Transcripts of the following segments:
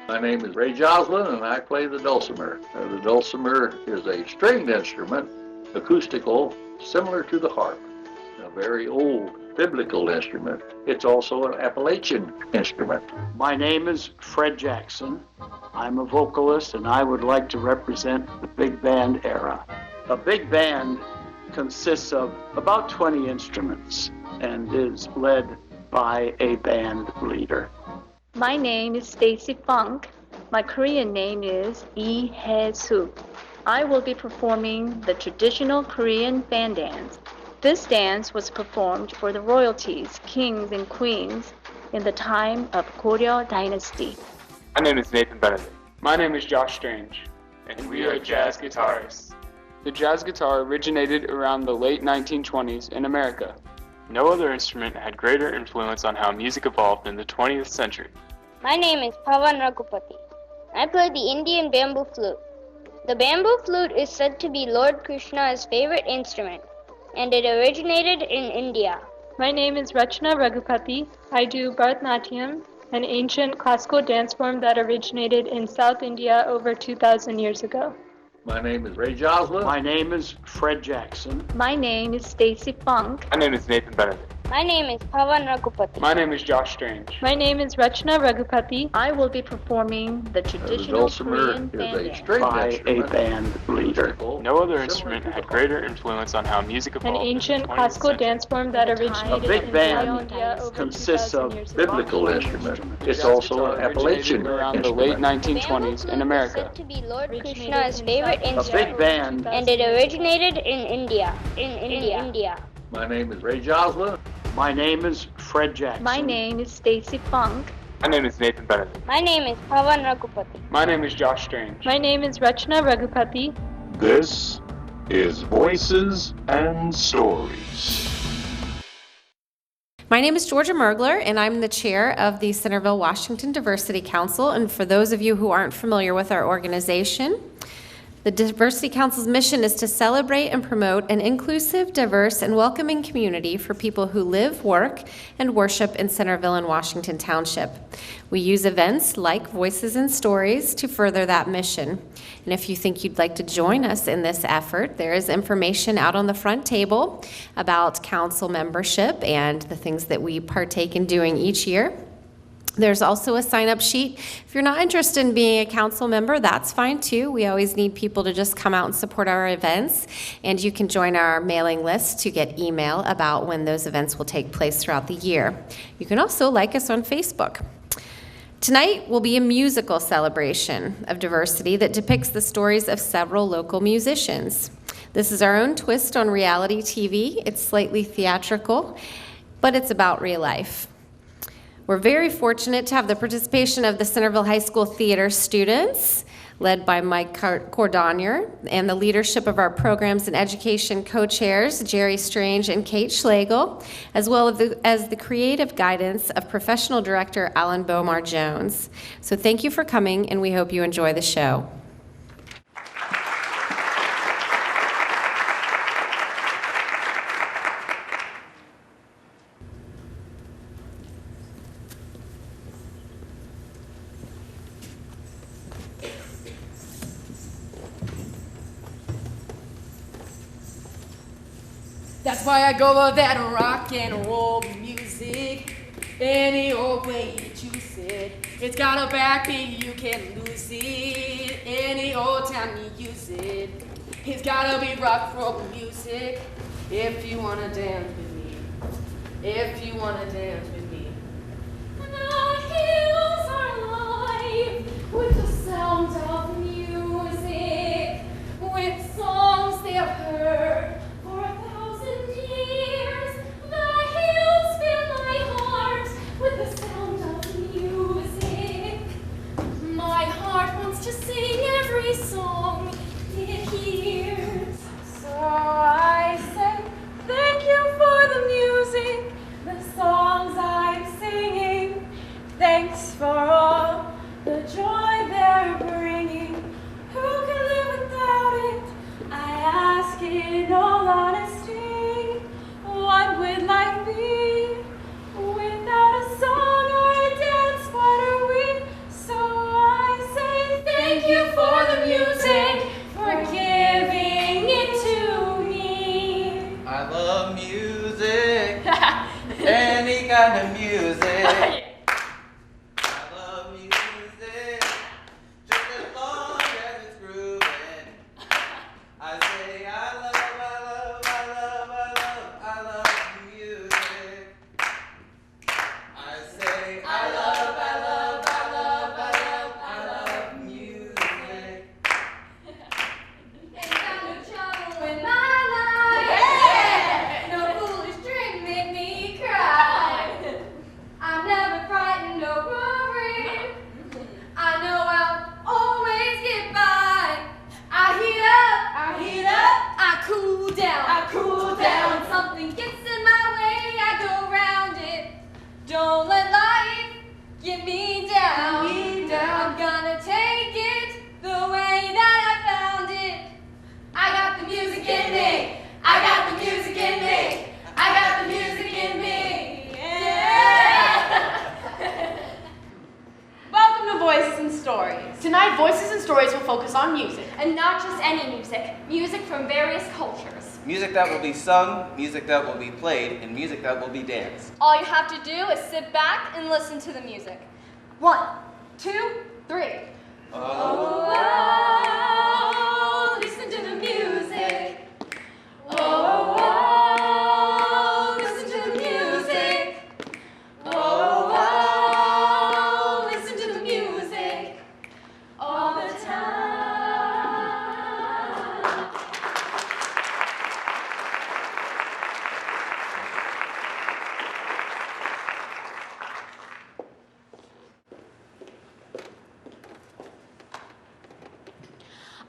My name is Ray Joslin, and I play the dulcimer. The dulcimer is a stringed instrument, acoustical, similar to the harp. A very old biblical instrument. It's also an Appalachian instrument. My name is Fred Jackson. I'm a vocalist, and I would like to represent the big band era. A big band consists of about 20 instruments and is led by a band leader. My name is Stacy Funk. My Korean name is Lee Hae-soo. I will be performing the traditional Korean fan dance. This dance was performed for the royalties, kings and queens in the time of Goryeo Dynasty. My name is Nathan Benedict. My name is Josh Strange. And we are jazz guitarists. The jazz guitar originated around the late 1920s in America. No other instrument had greater influence on how music evolved in the 20th century. My name is Pavan Raghupati. I play the Indian bamboo flute. The bamboo flute is said to be Lord Krishna's favorite instrument, and it originated in India. My name is Rachna Raghupati. I do Bharatanatyam, an ancient classical dance form that originated in South India over 2,000 years ago. My name is Ray Joslin. My name is Fred Jackson. My name is Stacy Funk. My name is Nathan Benedict. My name is Pavan Raghupati. My name is Josh Strange. My name is Rachna Raghupati. I will be performing the traditional Korean fan dance by a band leader. No other instrument had greater influence on how music evolved. An ancient classical dance form that originated a big in band India over consists of 2,000 years ago. biblical instruments. It's also an Appalachian around the late instrument. 1920s in America. Said to be Lord Krishna's favorite A instrument, big band. and it originated in India. India. My name is Ray Joslin. My name is Fred Jackson. My name is Stacy Funk. My name is Nathan Benedict. My name is Pavan Raghupati. My name is Josh Strange. My name is Rachna Raghupati. This is Voices and Stories. My name is Georgia Mergler, and I'm the chair of the Centerville-Washington Diversity Council. And for those of you who aren't familiar with our organization, the Diversity Council's mission is to celebrate and promote an inclusive, diverse, and welcoming community for people who live, work, and worship in Centerville and Washington Township. We use events like Voices and Stories to further that mission. And if you think you'd like to join us in this effort, there is information out on the front table about council membership and the things that we partake in doing each year. There's also a sign-up sheet. If you're not interested in being a council member, that's fine too. We always need people to just come out and support our events, and you can join our mailing list to get email about when those events will take place throughout the year. You can also like us on Facebook. Tonight will be a musical celebration of diversity that depicts the stories of several local musicians. This is our own twist on reality TV. It's slightly theatrical, but it's about real life. We're very fortunate to have the participation of the Centerville High School theater students, led by Mike Cordonier, and the leadership of our programs and education co-chairs, Jerry Strange and Kate Schlegel, as well as the creative guidance of professional director Alan Bomar Jones. So thank you for coming, and we hope you enjoy the show. That's why I go with that rock and roll music. Any old way you choose it. It's got a backbeat, you can lose it. Any old time you use it. It's gotta be rock and roll music. If you wanna dance with me. If you wanna dance with me. The hills are alive with the sound of music. With songs they have heard. With the sound of music, my heart wants to sing every song it hears. So I say thank you for the music, the songs I'm singing. Thanks for all the joy they're bringing. Who can live without it? I ask in all honesty. What would life be without a song or a dance? What are we? So I Tonight, Voices and Stories will focus on music. And not just any music. Music from various cultures. Music that will be sung, music that will be played, and music that will be danced. All you have to do is sit back and listen to the music. 1, 2, 3. Oh, oh, listen to the music. Oh, oh, listen to the music. Oh, oh, listen to the music all the time.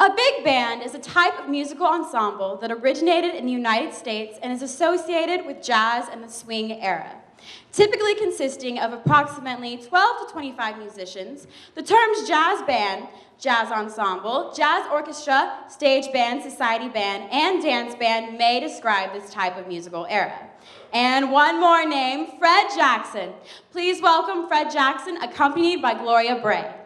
A big band is a type of musical ensemble that originated in the United States and is associated with jazz and the swing era. Typically consisting of approximately 12 to 25 musicians, the terms jazz band, jazz ensemble, jazz orchestra, stage band, society band, and dance band may describe this type of musical era. And one more name, Fred Jackson. Please welcome Fred Jackson, accompanied by Gloria Bray.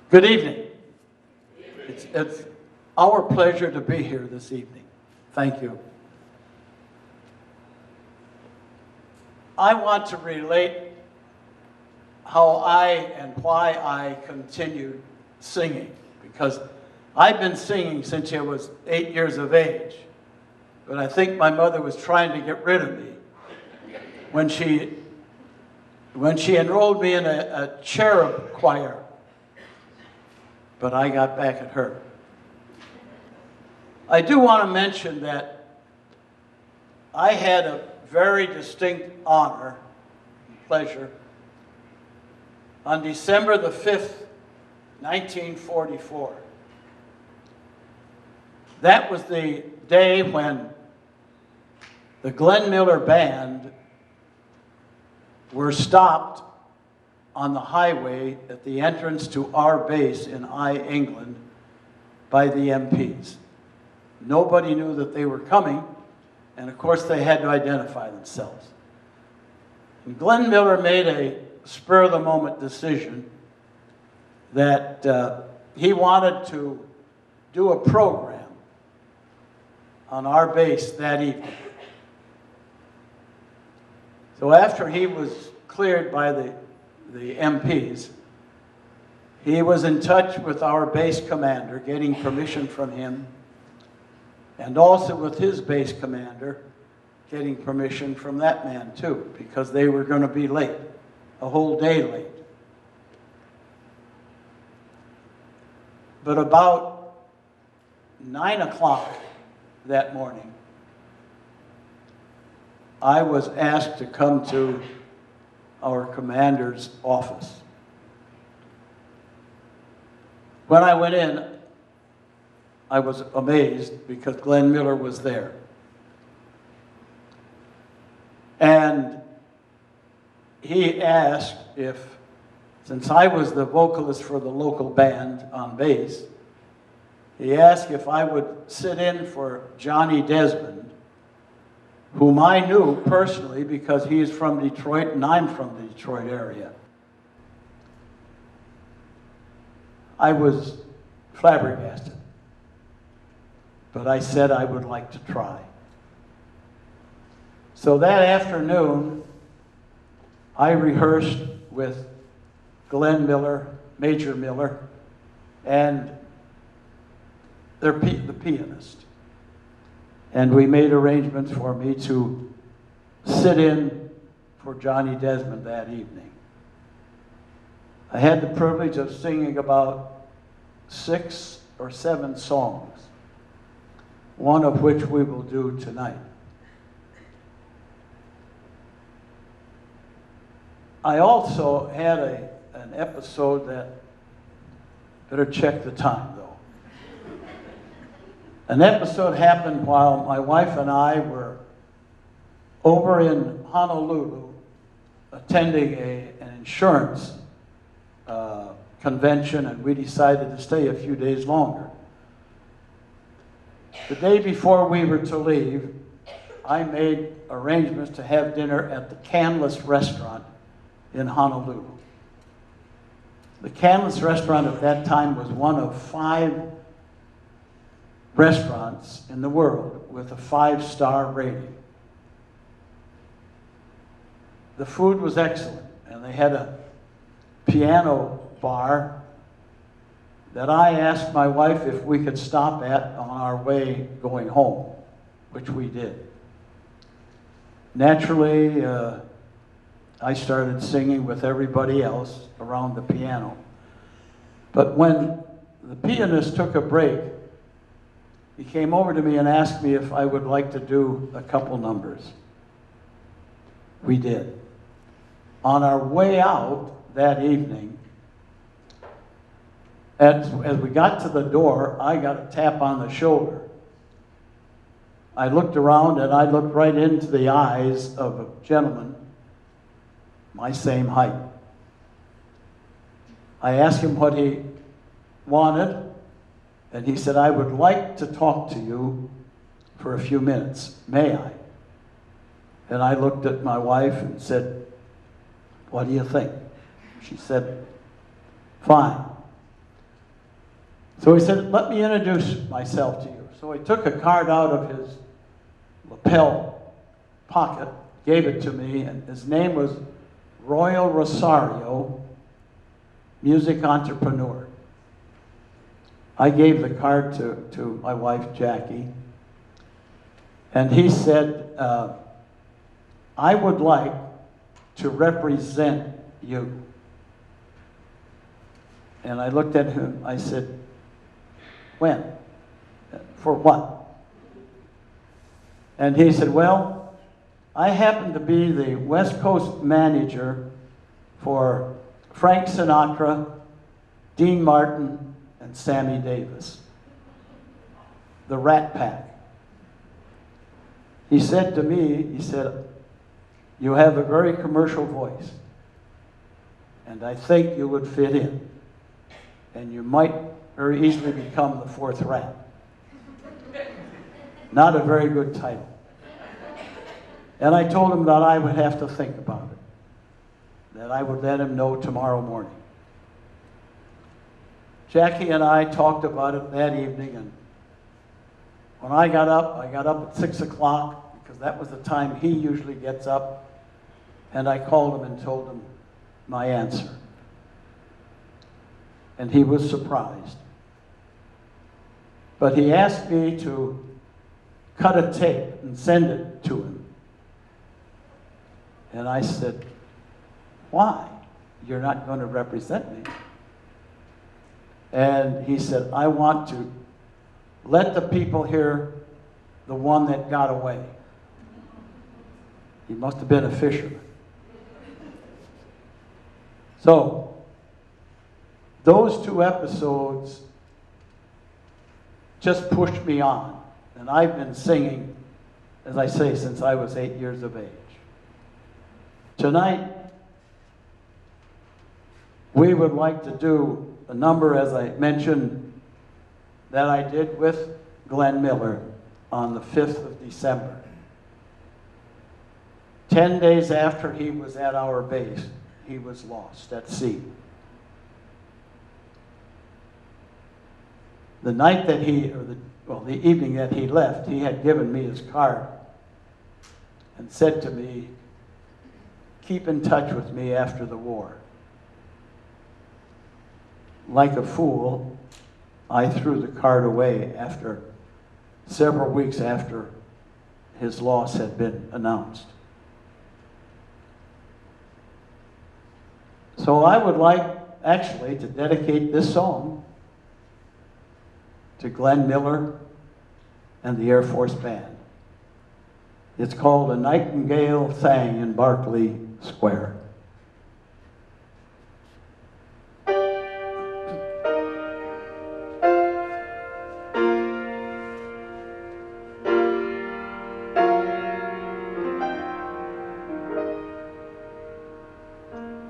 Good evening. It's our pleasure to be here this evening. Thank you. I want to relate how I and why I continued singing, because I've been singing since I was 8 years of age, but I think my mother was trying to get rid of me when she enrolled me in a cherub choir. But I got back at her. I do want to mention that I had a very distinct honor and pleasure on December the 5th, 1944. That was the day when the Glenn Miller Band were stopped on the highway at the entrance to our base in England by the MPs. Nobody knew that they were coming, and of course they had to identify themselves. And Glenn Miller made a spur-of-the-moment decision that he wanted to do a program on our base that evening. So after he was cleared by the MPs, he was in touch with our base commander, getting permission from him, and also with his base commander, getting permission from that man too, because they were going to be late, a whole day late. But about 9 o'clock that morning, I was asked to come to our commander's office. When I went in, I was amazed because Glenn Miller was there. And he asked if, since I was the vocalist for the local band on bass, he asked if I would sit in for Johnny Desmond, whom I knew personally because he's from Detroit and I'm from the Detroit area. I was flabbergasted, but I said I would like to try. So that afternoon, I rehearsed with Glenn Miller, Major Miller, and the pianist. And we made arrangements for me to sit in for Johnny Desmond that evening. I had the privilege of singing about 6 or 7 songs, one of which we will do tonight. I also had an episode that, better check the time though. An episode happened while my wife and I were over in Honolulu attending an insurance convention, and we decided to stay a few days longer. The day before we were to leave, I made arrangements to have dinner at the Canlis restaurant in Honolulu. The Canlis restaurant at that time was one of 5 restaurants in the world with a 5-star rating. The food was excellent, and they had a piano bar that I asked my wife if we could stop at on our way going home, which we did. Naturally, I started singing with everybody else around the piano. But when the pianist took a break, he came over to me and asked me if I would like to do a couple numbers. We did. On our way out that evening, as we got to the door, I got a tap on the shoulder. I looked around and I looked right into the eyes of a gentleman my same height. I asked him what he wanted, and he said, "I would like to talk to you for a few minutes. May I?" And I looked at my wife and said, "What do you think?" She said, "Fine." So he said, "Let me introduce myself to you." So he took a card out of his lapel pocket, gave it to me, and his name was Royal Rosario, music entrepreneur. I gave the card to my wife, Jackie, and he said, "I would like to represent you." And I looked at him, I said, "When? For what?" And he said, "Well, I happen to be the West Coast manager for Frank Sinatra, Dean Martin, and Sammy Davis, the Rat Pack." He said to me, he said, "You have a very commercial voice, and I think you would fit in, and you might very easily become the 4th Rat." Not a very good title. And I told him that I would have to think about it, that I would let him know tomorrow morning. Jackie and I talked about it that evening, and when I got up at 6 o'clock, because that was the time he usually gets up, and I called him and told him my answer. And he was surprised. But he asked me to cut a tape and send it to him. And I said, "Why? You're not going to represent me." And he said, "I want to let the people hear the one that got away." He must have been a fisherman. So, those 2 episodes just pushed me on. And I've been singing, as I say, since I was 8 years of age. Tonight, we would like to do a number, as I mentioned, that I did with Glenn Miller on the 5th of December. 10 days after he was at our base, he was lost at sea. The night that the evening that he left, he had given me his card and said to me, "Keep in touch with me after the war." Like a fool, I threw the card away after several weeks after his loss had been announced. So I would like actually to dedicate this song to Glenn Miller and the Air Force Band. It's called "A Nightingale Sang in Berkeley Square."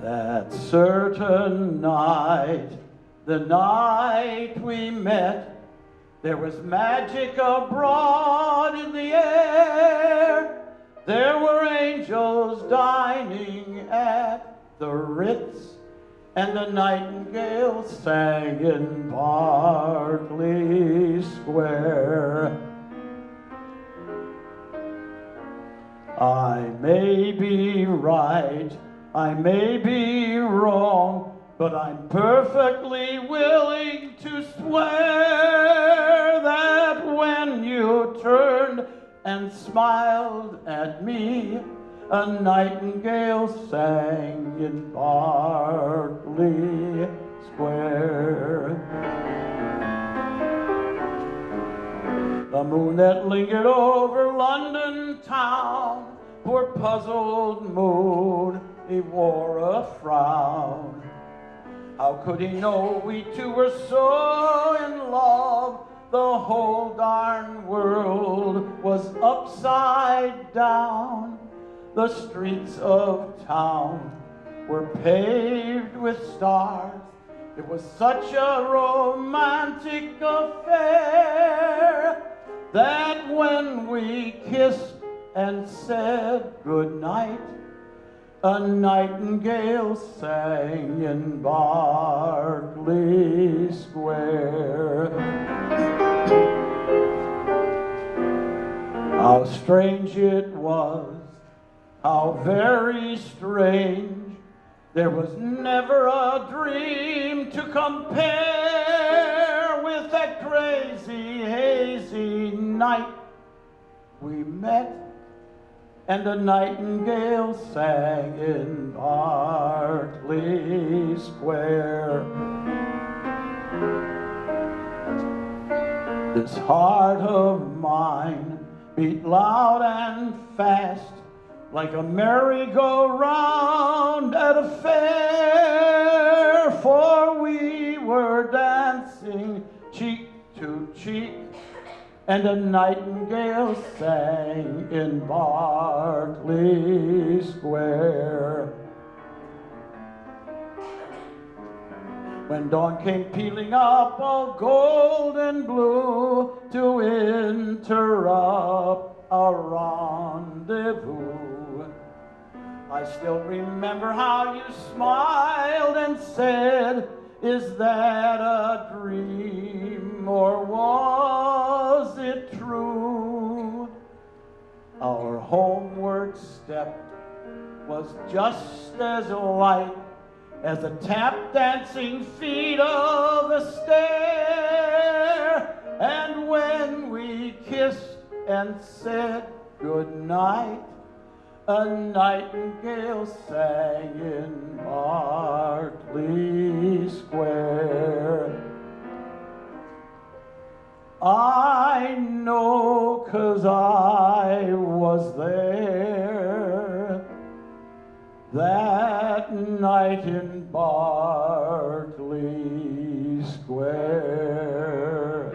That certain night, the night we met, There was magic abroad in the air. There were angels dining at the Ritz, and the nightingale sang in Berkeley Square. I may be right, I may be wrong, but I'm perfectly willing to swear that when you turned and smiled at me, a nightingale sang in Berkeley Square. The moon that lingered over London town, poor puzzled moon, he wore a frown. How could he know we two were so in love? The whole darn world was upside down. The streets of town were paved with stars. It was such a romantic affair that when we kissed and said goodnight, a nightingale sang in Berkeley Square. How strange it was, how very strange. There was never a dream to compare with that crazy, hazy night we met, and the nightingale sang in Berkeley Square. This heart of mine beat loud and fast, like a merry-go-round at a fair, for we were dancing cheek to cheek, and a nightingale sang in Berkeley Square. When dawn came pealing up all golden blue to interrupt our rendezvous, I still remember how you smiled and said, "Is that a dream or was it true?" Our homeward step was just as light as the tap-dancing feet of the stair, and when we kissed and said goodnight, a nightingale sang in Berkeley Square. I know 'cause I was there that night in Berkeley Square.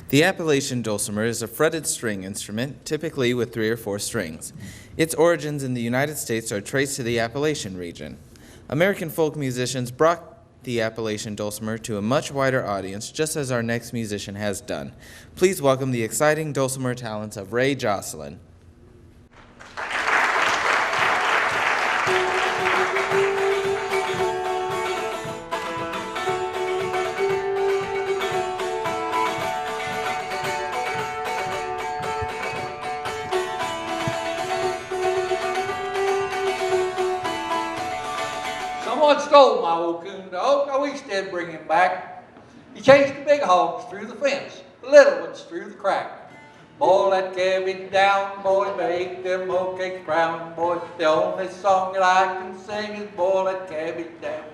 The Appalachian dulcimer is a fretted string instrument, typically with 3 or 4 strings. Its origins in the United States are traced to the Appalachian region. American folk musicians brought the Appalachian dulcimer to a much wider audience, just as our next musician has done. Please welcome the exciting dulcimer talents of Ray Jocelyn. Someone stole my old coon dog. I wish they'd bring him back. He chased the big hogs through the fence, the little ones through the crack. Boil that cabbage down, boy, make them hoe cakes brown, boy. The only song that I can sing is boil that cabbage down.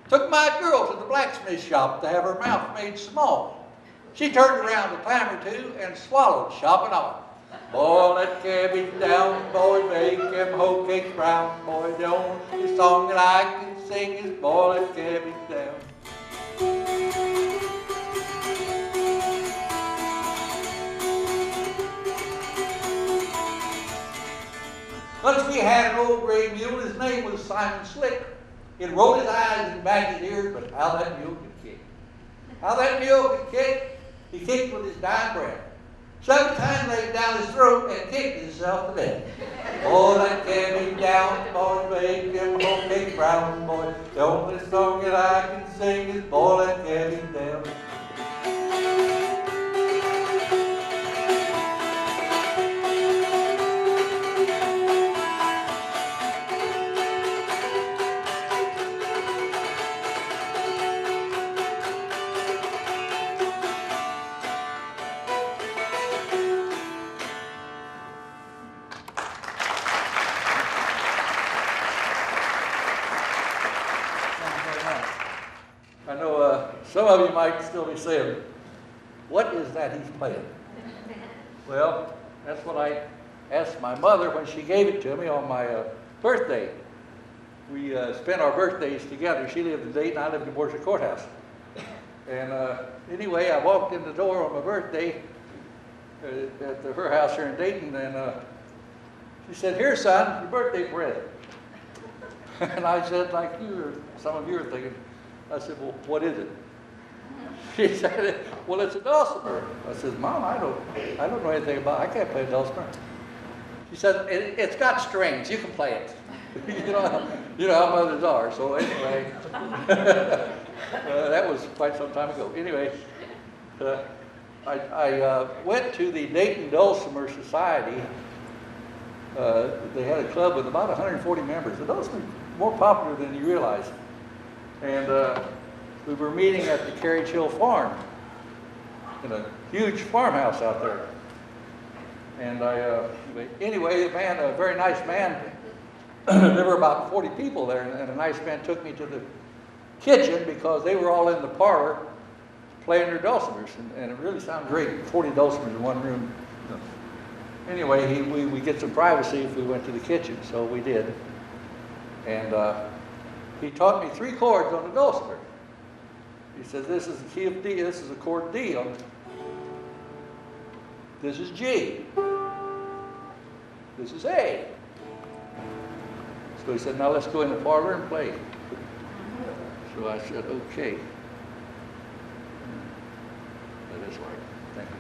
Took my girl to the blacksmith shop to have her mouth made small. She turned around a time or two and swallowed shop and all. Boil that cabbage down, boy, make them hoe cakes brown, boy. The only song that I can sing is boil that cabbage down. Once we had an old gray mule, his name was Simon Slick. He'd roll his eyes and back his ears, but how that mule could kick. How that mule could kick, he kicked with his dying breath. 7 times laid down his throat and kicked himself to death. Oh, that carried me down, boy, make him whole big brown boy. The only song that I can sing is boy, that carried me down. I know some of you might still be saying, what is that he's playing? Well, that's what I asked my mother when she gave it to me on my birthday. We spent our birthdays together. She lived in Dayton, I lived in Borgia Courthouse. And anyway, I walked in the door on my birthday at her house here in Dayton, and she said, "Here, son, your birthday present." And I said, like some of you are thinking, I said, "Well, what is it?" She said, "Well, it's a dulcimer." I said, "Mom, I don't know anything about it. I can't play a dulcimer." She said, "It's got strings. You can play it." you know how mothers are. So anyway, that was quite some time ago. Anyway, I went to the Dayton Dulcimer Society. They had a club with about 140 members. The dulcimer is more popular than you realize. And we were meeting at the Carriage Hill Farm in a huge farmhouse out there. And anyway, the man, a very nice man, there were about 40 people there, and a nice man took me to the kitchen because they were all in the parlor playing their dulcimers, and it really sounded great, 40 dulcimers in one room. Anyway, we get some privacy if we went to the kitchen, so we did. And he taught me 3 chords on the dulcimer. He says, "This is the key of D, this is a chord D. This is G. This is A." So he said, "Now let's go in the parlor and play." So I said, "Okay." That is right. Thank you.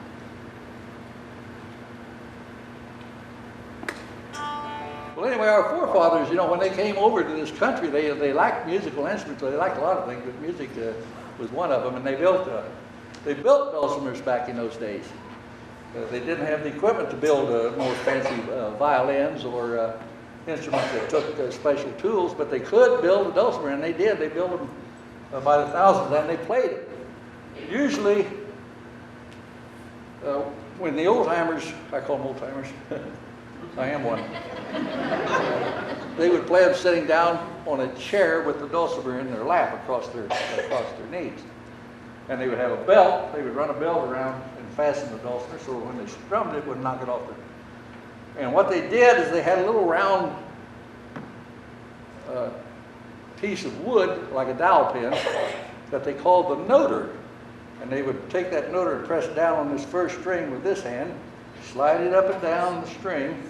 Well, anyway, our forefathers, when they came over to this country, they liked musical instruments. They liked a lot of things, but music was one of them. And they built dulcimers back in those days. They didn't have the equipment to build more fancy violins or instruments that took special tools, but they could build a dulcimer, and they did. They built them by the thousands, and they played it. Usually, when the old-timers, I call them old-timers, I am one, they would play them sitting down on a chair with the dulcimer in their lap across their knees. And they would have a belt. They would run a belt around and fasten the dulcimer so when they strummed it, it would knock it off their. And what they did is they had a little round piece of wood, like a dowel pin, that they called the noter. And they would take that noter and press down on this first string with this hand, slide it up and down the string,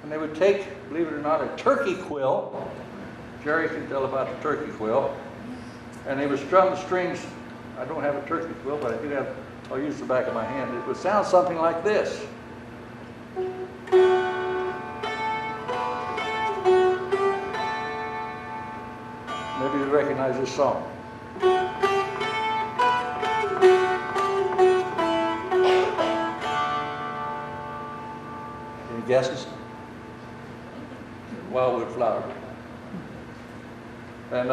and they would take, believe it or not, a turkey quill. Jerry can tell about the turkey quill. And they would strum the strings. I don't have a turkey quill, but I do have, I'll use the back of my hand. It would sound something like this. Maybe you recognize this song. Any guesses? Wildwood Flower. And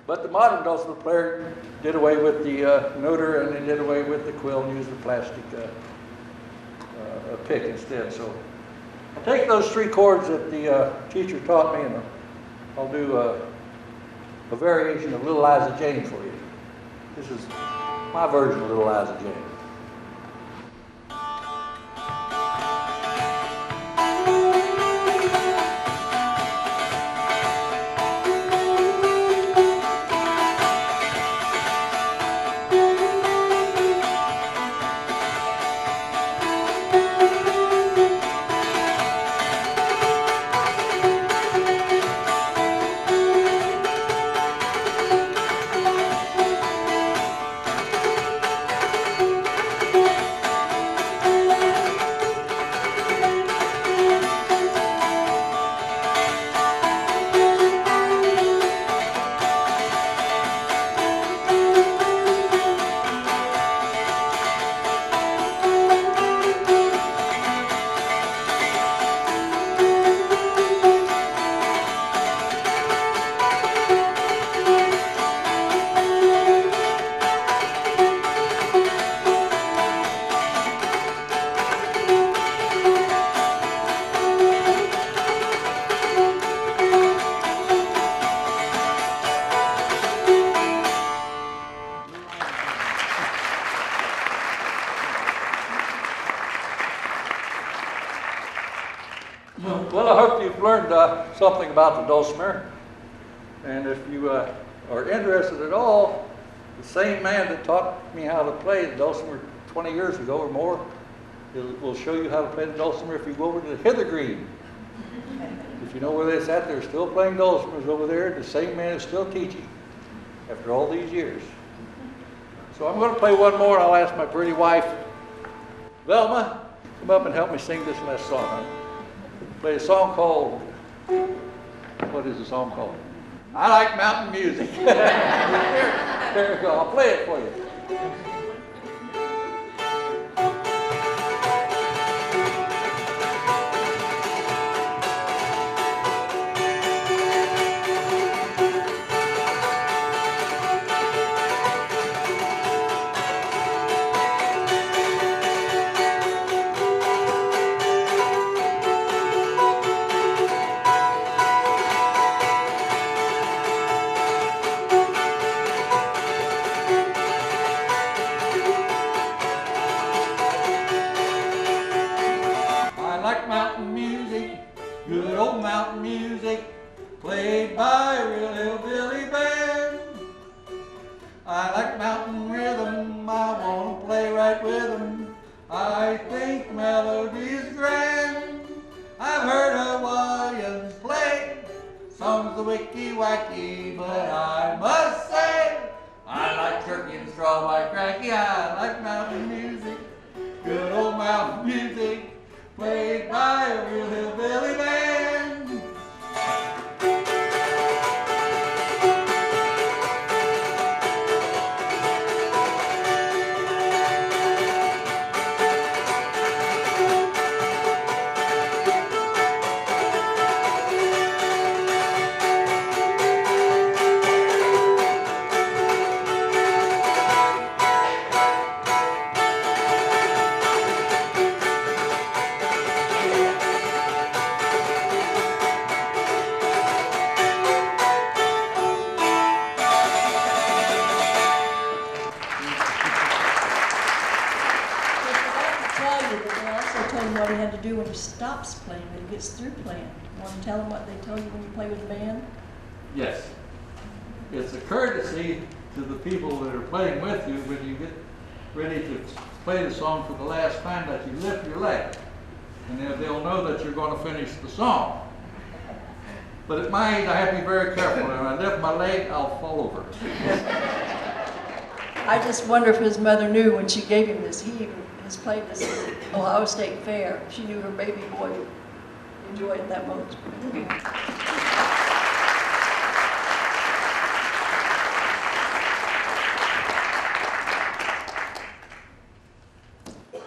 but the modern dulcimer player did away with the noter, and they did away with the quill and used the plastic pick instead. So I'll take those 3 chords that the teacher taught me, and I'll do a variation of Little Liza Jane for you. This is my version of Little Liza Jane. something about the dulcimer. And if you are interested at all, the same man that taught me how to play the dulcimer 20 years ago or more will show you how to play the dulcimer if you go over to the Hither Green. If you know where that's at, they're still playing dulcimers over there. The same man is still teaching after all these years. So I'm going to play one more. I'll ask my pretty wife, Velma, come up and help me sing this last song. I'll play a song called, what is the song called? I Like Mountain Music. There we go. I'll play it for you. Good old mountain music, played by a real hillbilly band. I like mountain rhythm, I want to play right with them. I think melody's grand. I've heard Hawaiians play songs the wicky-wacky, but I must say, I like turkey and straw by cracky. I like mountain music, good old mountain music, played by a real hillbilly band. What he had to do when he stops playing, when he gets through playing. Want to tell him what they tell you when you play with a band? Yes. It's a courtesy to the people that are playing with you when you get ready to play the song for the last time that you lift your leg. And they'll know that you're going to finish the song. But at my age, I have to be very careful. When I lift my leg, I'll fall over. I just wonder if his mother knew when she gave him this. He has played this at Ohio State Fair. She knew her baby boy would enjoy it that much.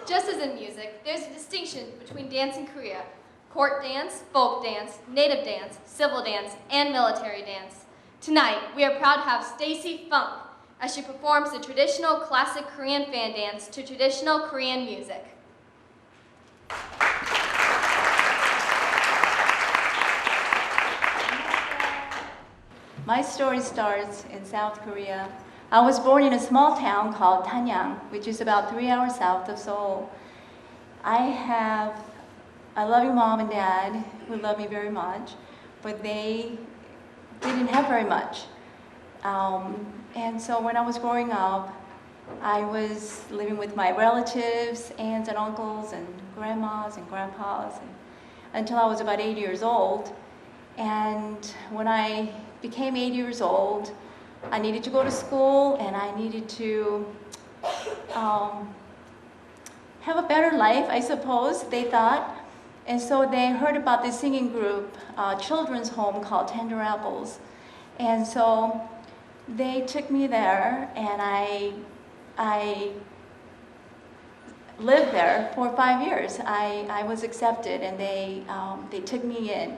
Just as in music, there's a distinction between dance in Korea: court dance, folk dance, native dance, civil dance, and military dance. Tonight, we are proud to have Stacy Funk as she performs the traditional classic Korean fan dance to traditional Korean music. My story starts in South Korea. I was born in a small town called Tanyang, which is about 3 hours south of Seoul. I have a loving mom and dad who love me very much, but they didn't have very much. And so when I was growing up, I was living with my relatives, aunts and uncles, and grandmas and grandpas, until I was about 8 years old. And when I became 8 years old, I needed to go to school, and I needed to have a better life, I suppose, they thought. And so they heard about this singing group, children's home called Tender Apples. And so they took me there, and I lived there for 5 years. I was accepted, and they took me in.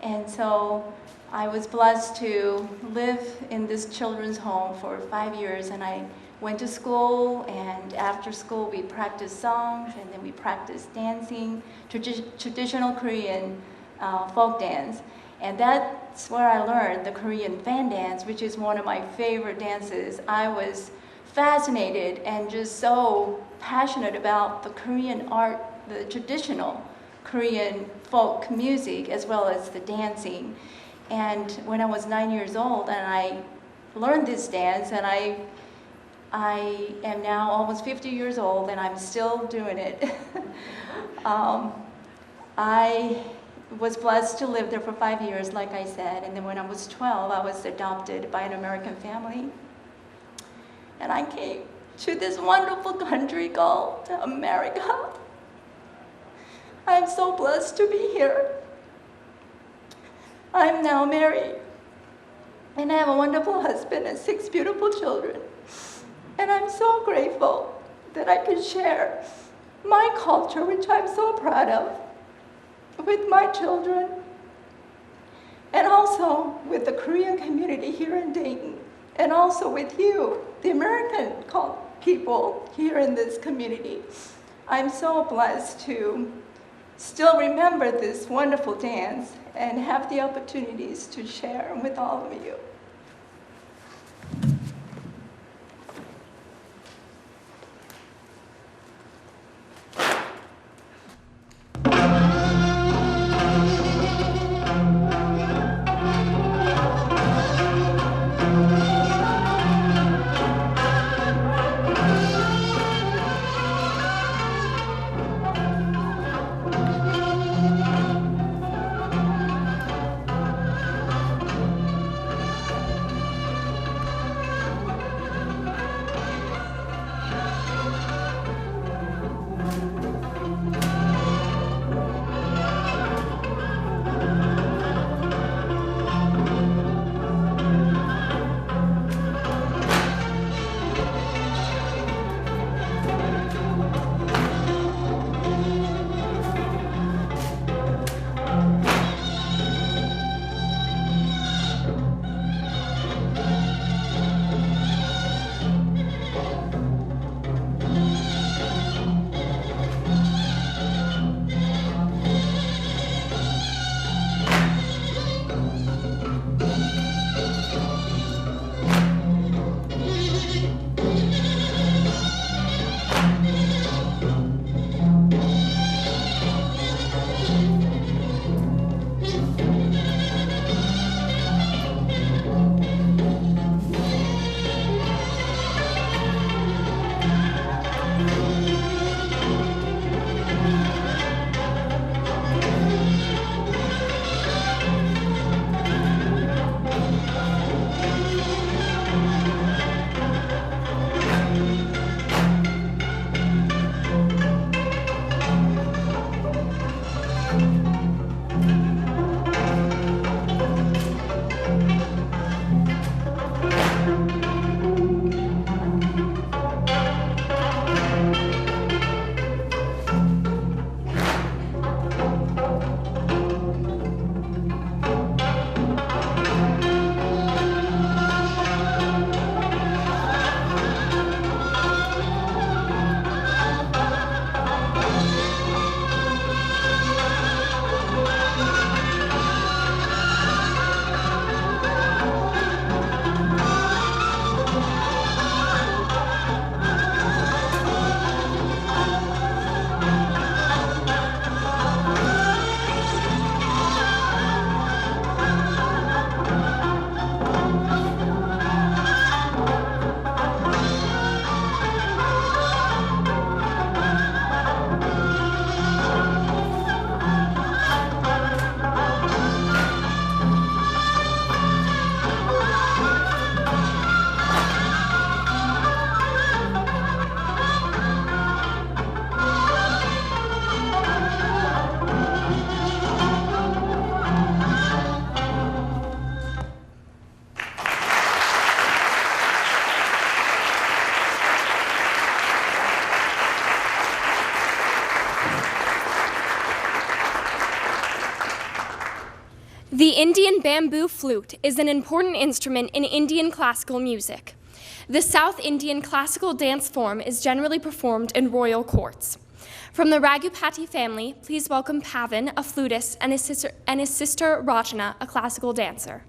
And so I was blessed to live in this children's home for 5 years, and I went to school, and after school we practiced songs, and then we practiced dancing, traditional Korean folk dance. And that's where I learned the Korean fan dance, which is one of my favorite dances. I was fascinated and just so passionate about the Korean art, the traditional Korean folk music as well as the dancing. And when I was 9 years old, and I learned this dance, and I am now almost 50 years old, and I'm still doing it. I was blessed to live there for 5 years, like I said, and then when I was 12, I was adopted by an American family. And I came to this wonderful country called America. I'm so blessed to be here. I'm now married, and I have a wonderful husband and 6 beautiful children. And I'm so grateful that I can share my culture, which I'm so proud of, with my children, and also with the Korean community here in Dayton, and also with you, the American people here in this community. I'm so blessed to still remember this wonderful dance and have the opportunities to share with all of you. The Indian bamboo flute is an important instrument in Indian classical music. The South Indian classical dance form is generally performed in royal courts. From the Raghupati family, please welcome Pavan, a flutist, and his sister Rachana, a classical dancer.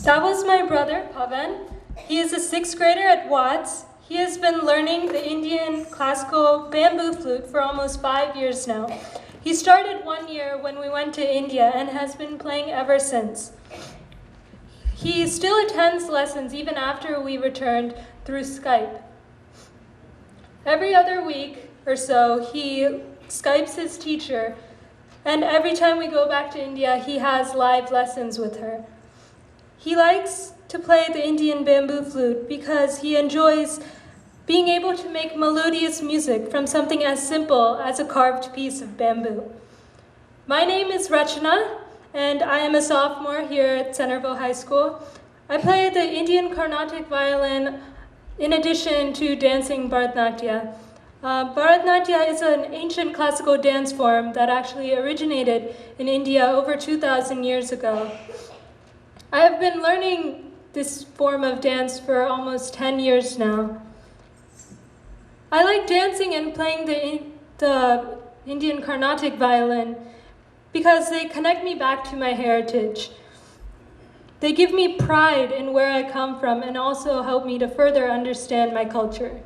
That was my brother, Pavan. He is a 6th grader at Watts. He has been learning the Indian classical bamboo flute for almost 5 years now. He started 1 year when we went to India and has been playing ever since. He still attends lessons even after we returned through Skype. Every other week or so, he Skypes his teacher, and every time we go back to India, he has live lessons with her. He likes to play the Indian bamboo flute because he enjoys being able to make melodious music from something as simple as a carved piece of bamboo. My name is Rachana, and I am a sophomore here at Centerville High School. I play the Indian Carnatic violin in addition to dancing Bharatanatyam. Bharatanatyam is an ancient classical dance form that actually originated in India over 2,000 years ago. I have been learning this form of dance for almost 10 years now. I like dancing and playing the Indian Carnatic violin because they connect me back to my heritage. They give me pride in where I come from and also help me to further understand my culture.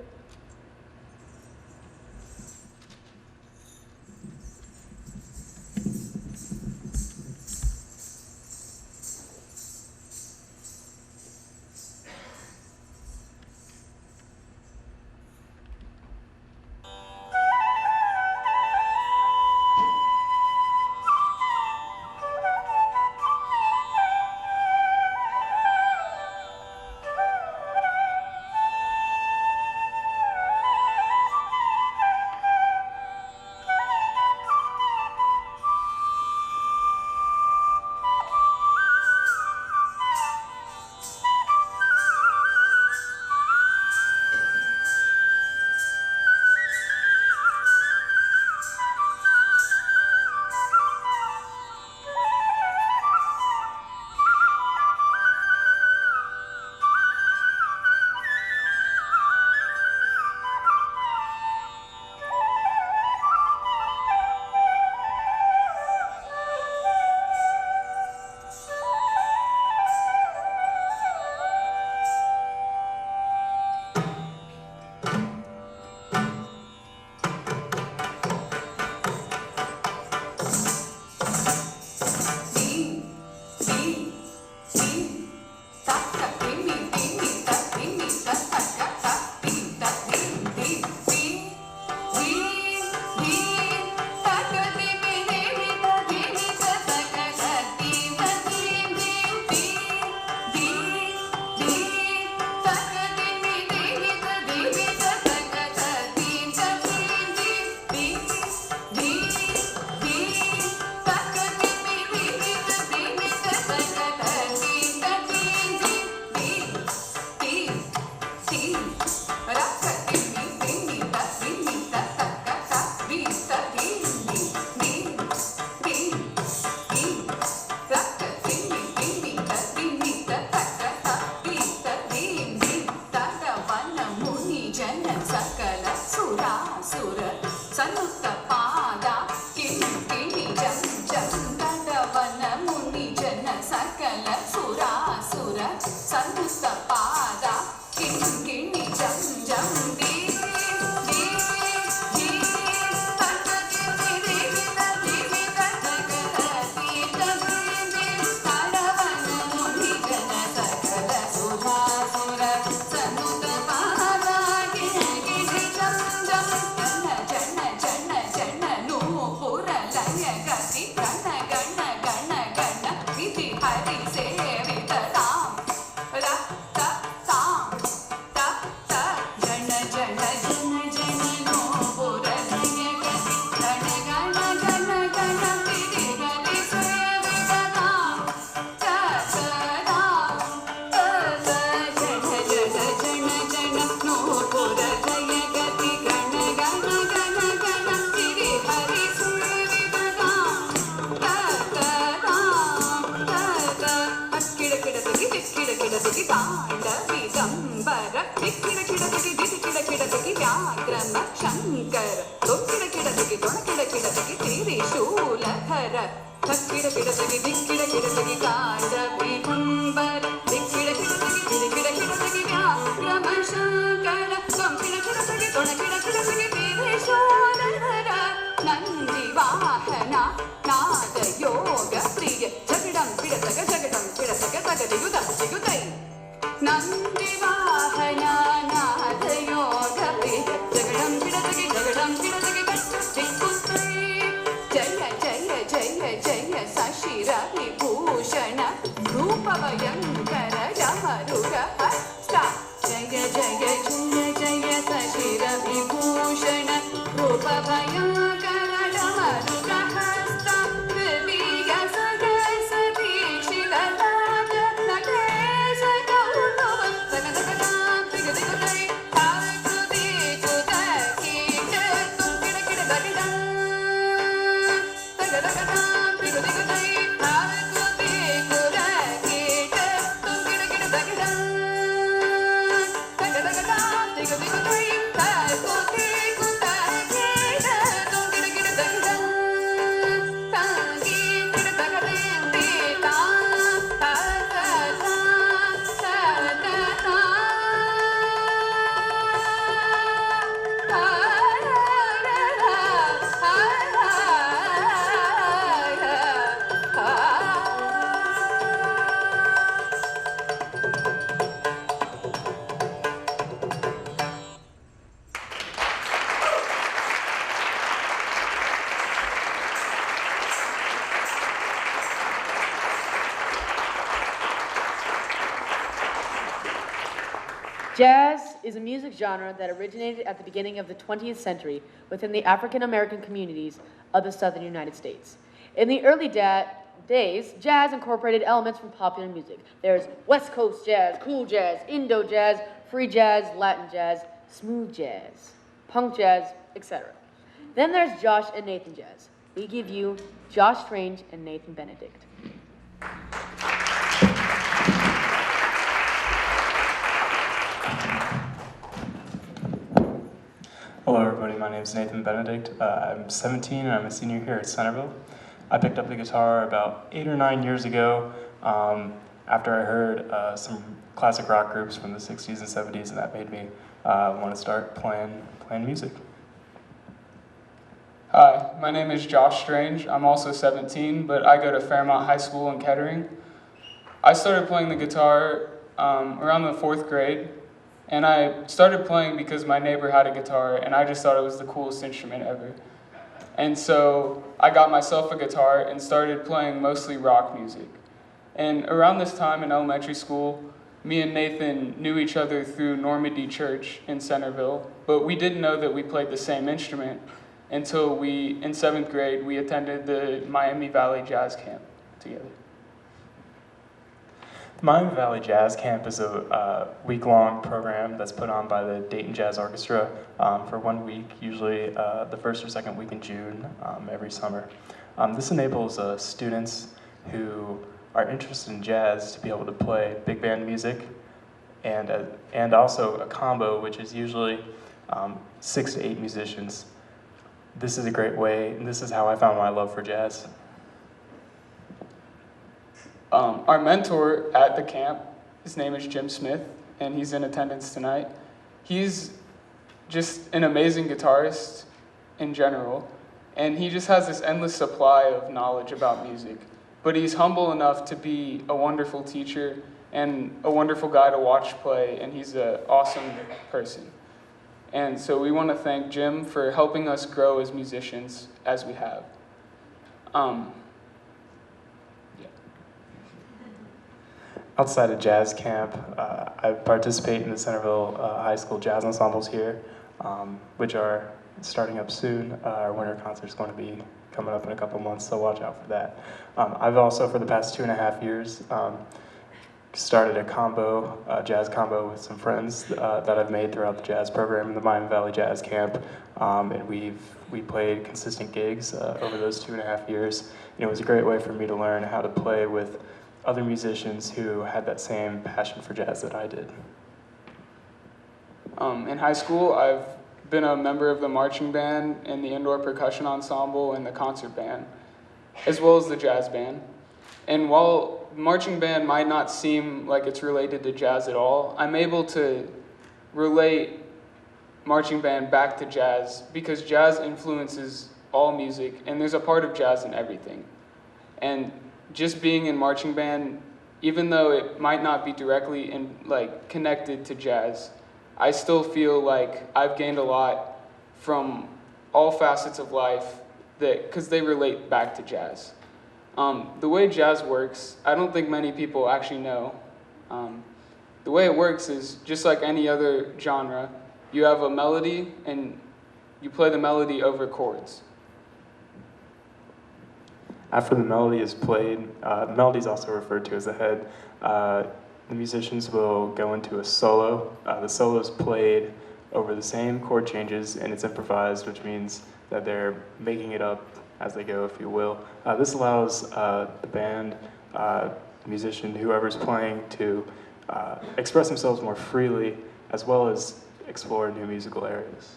Shoola Hara, Takira Kida Sigi, Dikira Kida Sigi, Kanda Vihambar. Jazz is a music genre that originated at the beginning of the 20th century within the African American communities of the southern United States. In the early days, jazz incorporated elements from popular music. There's West Coast jazz, cool jazz, Indo jazz, free jazz, Latin jazz, smooth jazz, punk jazz, etc. Then there's Josh and Nathan jazz. We give you Josh Strange and Nathan Benedict. Hello everybody, my name is Nathan Benedict. I'm 17 and I'm a senior here at Centerville. I picked up the guitar about 8 or 9 years ago after I heard some classic rock groups from the 60s and 70s, and that made me want to start playing music. Hi, my name is Josh Strange. I'm also 17, but I go to Fairmont High School in Kettering. I started playing the guitar around the 4th grade, and I started playing because my neighbor had a guitar, and I just thought it was the coolest instrument ever. And so I got myself a guitar and started playing mostly rock music. And around this time in elementary school, me and Nathan knew each other through Normandy Church in Centerville, but we didn't know that we played the same instrument until in 7th grade, we attended the Miami Valley Jazz Camp together. The Miami Valley Jazz Camp is a week-long program that's put on by the Dayton Jazz Orchestra for 1 week, usually the 1st or 2nd week in June every summer. This enables students who are interested in jazz to be able to play big band music and also a combo, which is usually 6 to 8 musicians. This is a great way, and this is how I found my love for jazz. Our mentor at the camp, his name is Jim Smith, and he's in attendance tonight. He's just an amazing guitarist in general, and he just has this endless supply of knowledge about music. But he's humble enough to be a wonderful teacher and a wonderful guy to watch play, and he's an awesome person. And so we want to thank Jim for helping us grow as musicians as we have. Outside of jazz camp, I participate in the Centerville High School jazz ensembles here, which are starting up soon. Our winter concert's going to be coming up in a couple months, so watch out for that. I've also, for the past 2.5 years, started a jazz combo with some friends that I've made throughout the jazz program in the Miami Valley Jazz Camp, and we played consistent gigs over those 2.5 years. And it was a great way for me to learn how to play with other musicians who had that same passion for jazz that I did. In high school, I've been a member of the marching band and the indoor percussion ensemble and the concert band, as well as the jazz band. And while marching band might not seem like it's related to jazz at all, I'm able to relate marching band back to jazz because jazz influences all music, and there's a part of jazz in everything. And just being in marching band, even though it might not be directly connected to jazz, I still feel like I've gained a lot from all facets of life because they relate back to jazz. The way jazz works, I don't think many people actually know. The way it works is just like any other genre. You have a melody and you play the melody over chords. After the melody is played, the melody is also referred to as the head. The musicians will go into a solo. The solo is played over the same chord changes, and it's improvised, which means that they're making it up as they go, if you will. This allows the band, the musician, whoever's playing, to express themselves more freely, as well as explore new musical areas.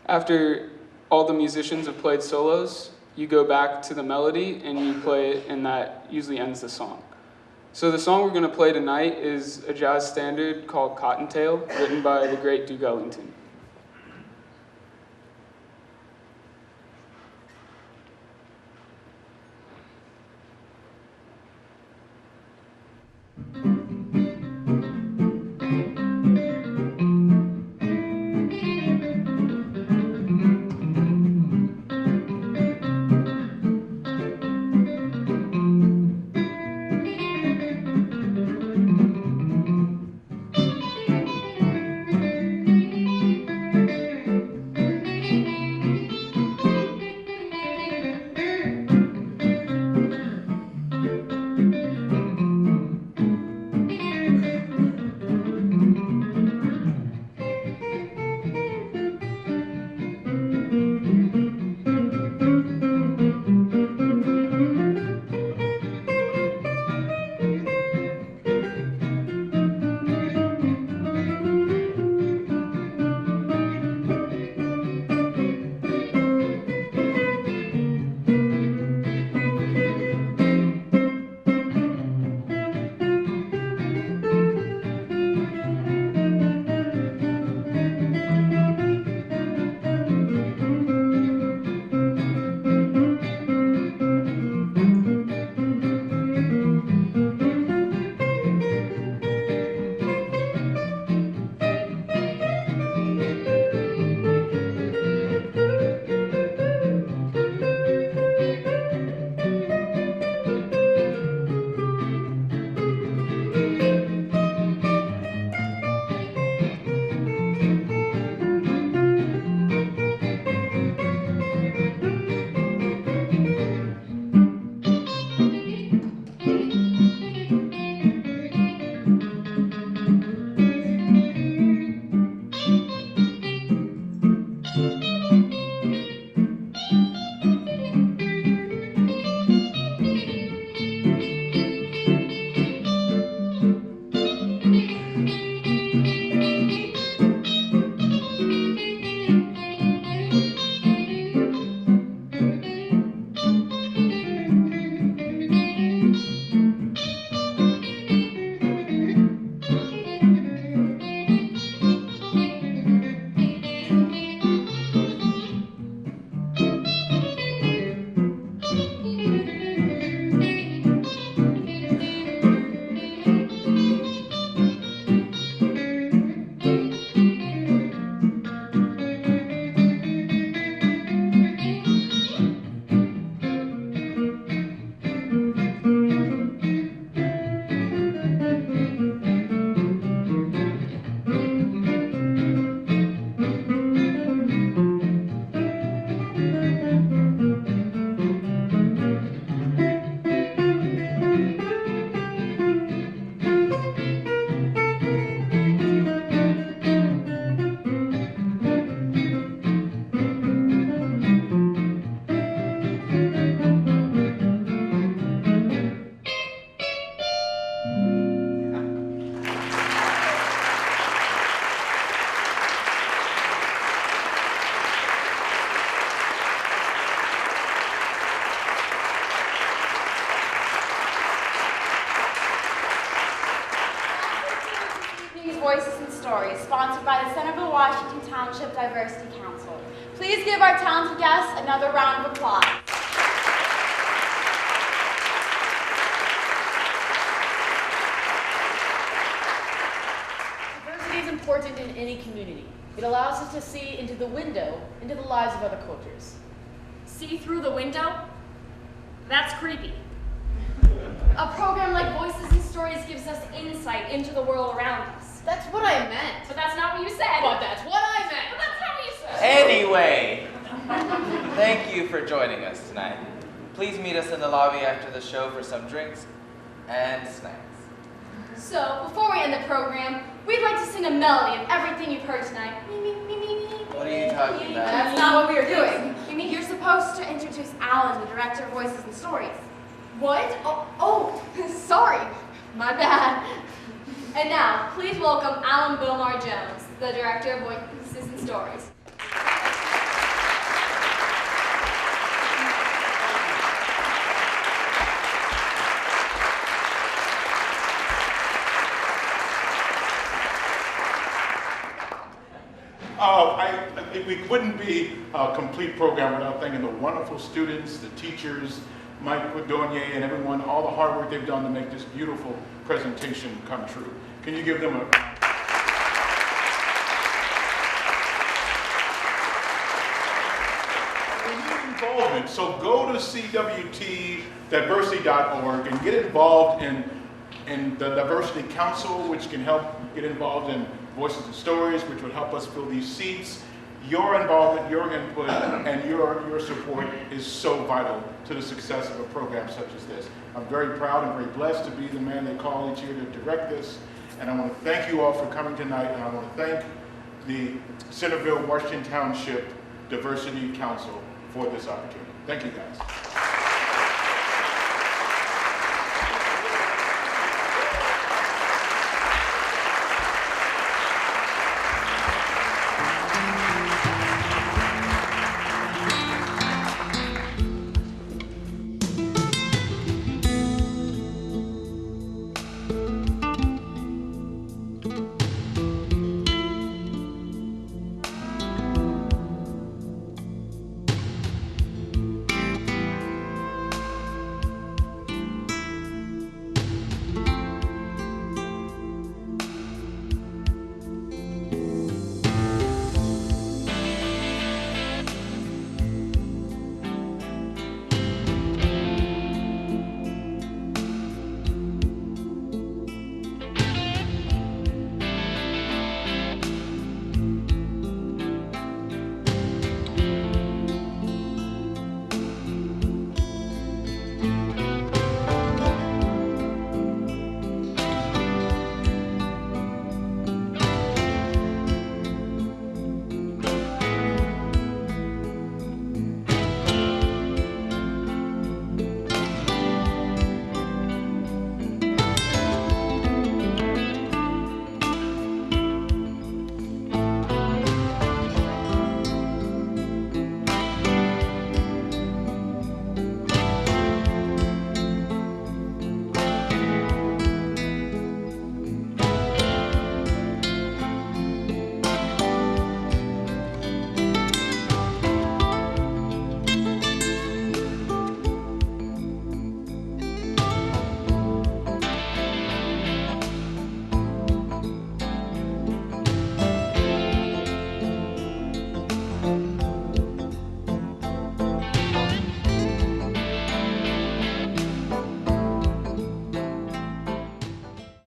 After all the musicians have played solos, you go back to the melody and you play it, and that usually ends the song. So the song we're going to play tonight is a jazz standard called Cottontail, written by the great Duke Ellington. Voices and Stories, sponsored by the Centerville-Washington Township Diversity Council. Please give our talented guests another round of applause. Diversity is important in any community. It allows us to see into the window, into the lives of other cultures. See through the window? That's creepy. A program like Voices and Stories gives us insight into the world around us. That's what I meant. But that's not what you said. But that's what I meant. But that's not what you said. Anyway, thank you for joining us tonight. Please meet us in the lobby after the show for some drinks and snacks. So, before we end the program, we'd like to sing a melody of everything you've heard tonight. What are you talking about? That's not what we were doing. You're supposed to introduce Alan, the director of Voices and Stories. What? Oh, sorry. My bad. And now, please welcome Alan Bilmar Jones, the director of Voices and Stories. We wouldn't be a complete program without thanking the wonderful students, the teachers, Mike Cordonier, and everyone, all the hard work they've done to make this beautiful presentation come true. Can you give them a... Involvement. So go to CWTdiversity.org and get involved in the Diversity Council, which can help get involved in Voices and Stories, which would help us fill these seats. Your involvement, your input, and your support is so vital to the success of a program such as this. I'm very proud and very blessed to be the man they call each year to direct this. And I want to thank you all for coming tonight, and I want to thank the Centerville-Washington Township Diversity Council for this opportunity. Thank you, guys.